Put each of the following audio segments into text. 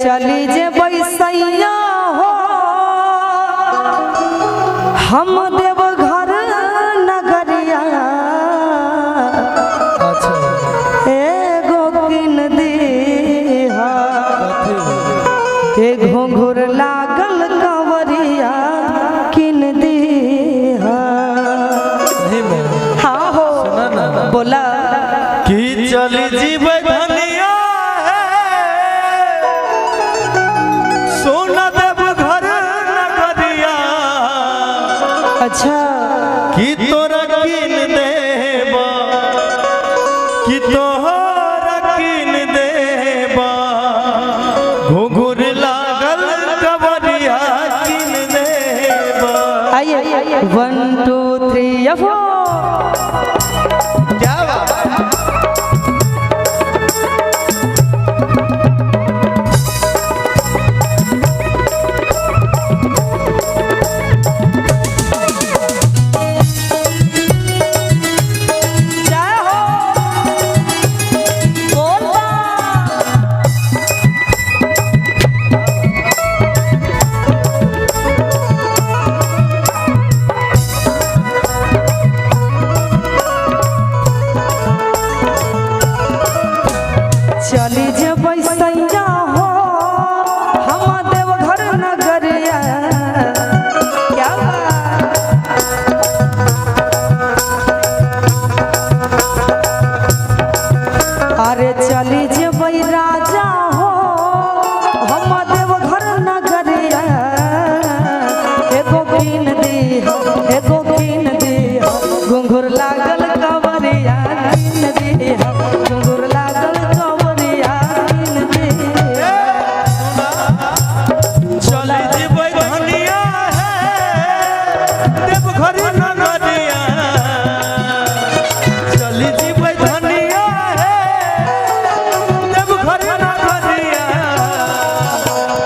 चली जे बैसैया हो हम देव घर नगरिया एगो किन दीहा के घुंघुर लागल कंवरिया किन दीहा। हाँ हो बोला कि चली जीवे धनिया सोना देव घर नगरिया। अच्छा कि तोरा किन देबा कि तोहरा किन देबा घुंघुर लागल कंवरिया किन देबा। आइए 1 2 3 4 क्या बात चली जे बैसैया हो हम देव घर नगरिया। क्या अरे चली जे बै राजा हो हम देव घर नगरिया एगो किन दीहा एगो किन दीहा घुंघुर लागल कंवरिया किन दीहा घुंघुर लागल कंवरिया किन दीहा। चली जीवे धनिया देव घर नगरिया। चली जीवे धनिया देव घर नगरिया।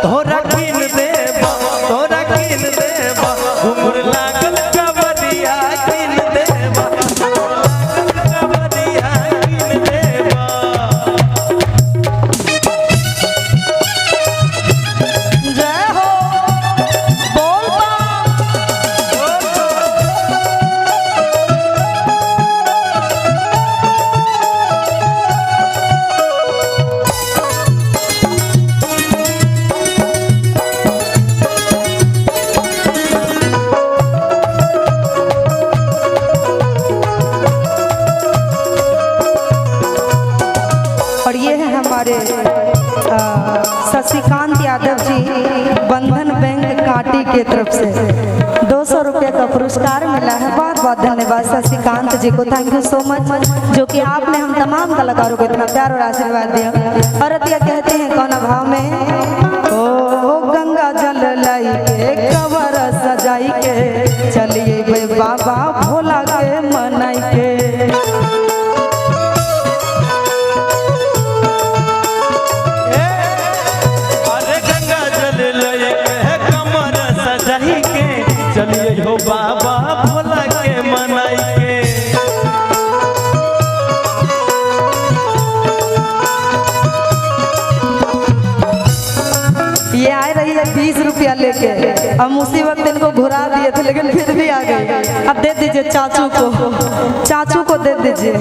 तोरा किन देबा तोरा किन देबा घुंघुर लागल कंवरिया किन देबा कंवरिया किन देबा। जय हो बोल बा और ये है हमारे शशिकांत यादव जी बंधन बैंक काटी के तरफ से 200 रुपये का पुरस्कार मिला है। बहुत बहुत धन्यवाद शशिकांत जी को, थैंक यू सो मच जो कि आपने हम तमाम कलाकारों को इतना प्यार और आशीर्वाद दिया। और अतिया कहते हैं कौन भाव में ओ गंगा जल लाई के कवर सजाई के चलिए बे बाबा भोला के मनाई के। अरे गंगा जल लय के कमर सजाई के चलिए हो बाबा भोला के मनाई के। ये आ रही है 20 रुपया लेके, हम उसी वक्त इनको घुरा दिए थे लेकिन फिर भी आ गई। अब दे दीजिए चाचू को दे दीजिए।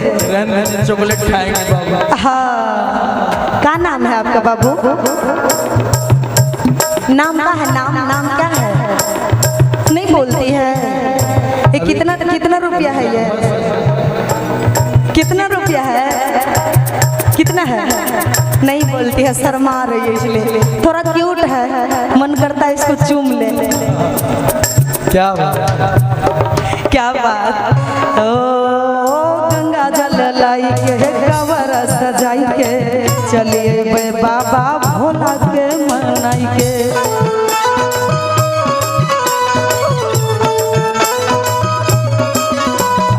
चॉकलेट खाएंगे बाबा। हाँ क्या नाम है आपका बाबू? नाम क्या है? नाम क्या है? नहीं बोलती है। ये कितना रुपया है? ये कितना रुपया है? कितना है? नहीं बोलती है, शर्मा रही है इसलिए। थोड़ा क्यूट है, मन करता है इसको चूम ले। क्या बात क्या बात। ओ गंगा जल लाई के कवर सजाई के चलिए बे बाबा भोला के मनाई के।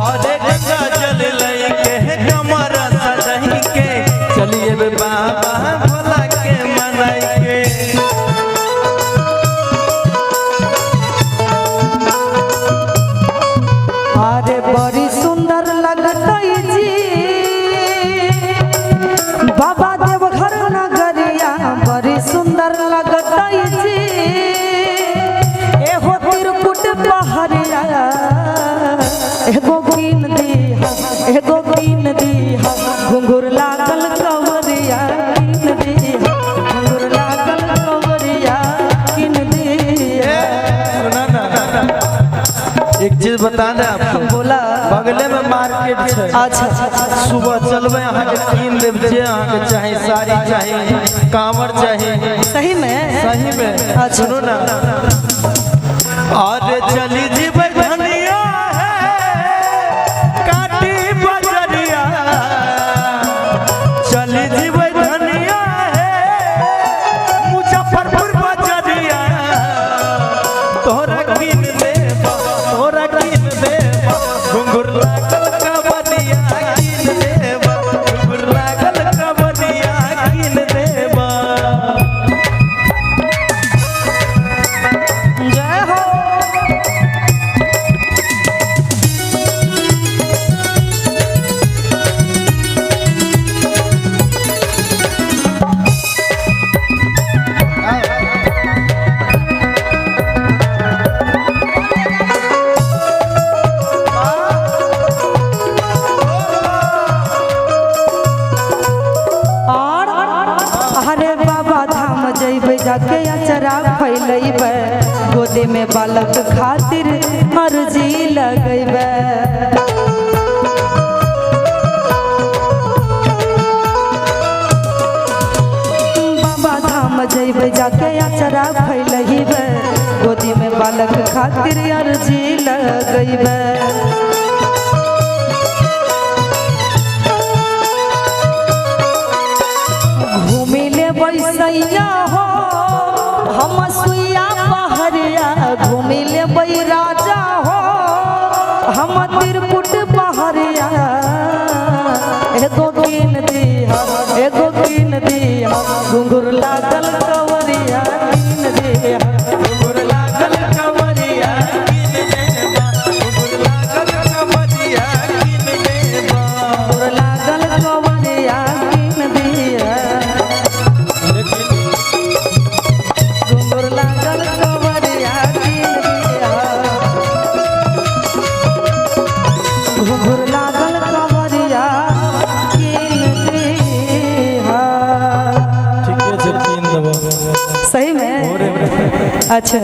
अरे गंगा जल लय के कमर सजाई के चलिए बे बाबा भोला के मनाई के। अरे बड़ी सुंदर लगतई जी बाबा देव घर नगरिया बड़ी सुंदर सुंदर लगता जी एहो तिरकुट पहरिया एगो कीन दीहा एगो कीन दीहा घुंघरू लागल कवरिया कीन दीहा घुंघरू लागल कवरिया कीन दीहा। सुना ना, एक चीज बता दे आपको, बोला बगले में मार्केट है। अच्छा सुबह चलबे अहाँ के कीन देब जे अहाँ के चाहे, साड़ी चाहे, कांवर चाहे। सही में सही में। सुनो ना, और चली जीवे धनिया है काटी बजरिया, चली जीवे धनिया है मुजफ्फरपुर बजरिया, तोरा कीन देबा, तोरा कीन देबा घुंघरू लागल कवरिया कीन देबा, घुंघरू लागल कवरिया कीन देबा। जय हो। और अरे बाबा धाम जइबे जाके अचरा फैलैबे गोदे में बालक खातिर अर्जी लगैबे। बाबा धाम जइबे जाके अचरा फैलैबे गोदी में बालक खातिर अर्जी लगैबे। घूमिले बैसैया हो हम सुइया पहरिया घूमिले बै राजा हो हम तिरकुट पहरिया एगो कीन दीहा एगो कीन दीहा घुंघरू लागल कवरिया कीन दीहा घुंघरू लागल कवरिया कीन देबा, घुंघरू लागल कवरिया कीन देबा। घुंघरू लागल कवरिया कीन दीहा घुंघरू लागल कवरिया कीन दीहा घुंघरू लागल कवरिया कीन दीहा। ठीक है, कीन देबा। सही में अच्छा।